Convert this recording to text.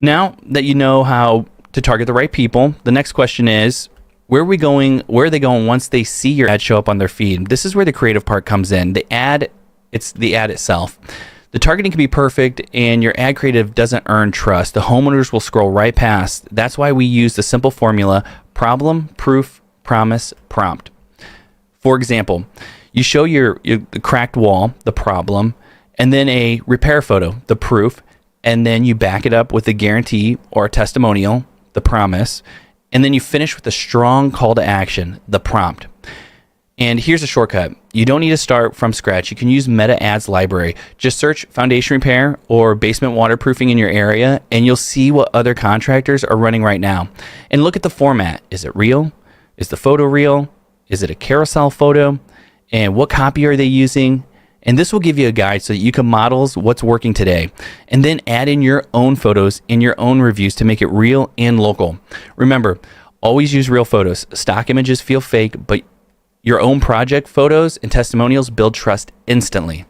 Now that you know how to target the right people, the next question is, where are we going? Where are they going once they see your ad show up on their feed? This is where the creative part comes in. It's the ad itself. The targeting can be perfect and your ad creative doesn't earn trust. The homeowners will scroll right past. That's why we use the simple formula: problem, proof, promise, prompt. For example, you show the cracked wall, the problem, and then a repair photo, the proof, and then you back it up with a guarantee or a testimonial, the promise, and then you finish with a strong call to action, the prompt. And here's a shortcut. You don't need to start from scratch. You can use Meta Ads Library. Just search foundation repair or basement waterproofing in your area, and you'll see what other contractors are running right now. And look at the format. Is it real? Is the photo real? Is it a carousel photo? And what copy are they using? And this will give you a guide so that you can model what's working today, and then add in your own photos in your own reviews to make it real and local. Remember, always use real photos. Stock images feel fake, but your own project photos and testimonials build trust instantly.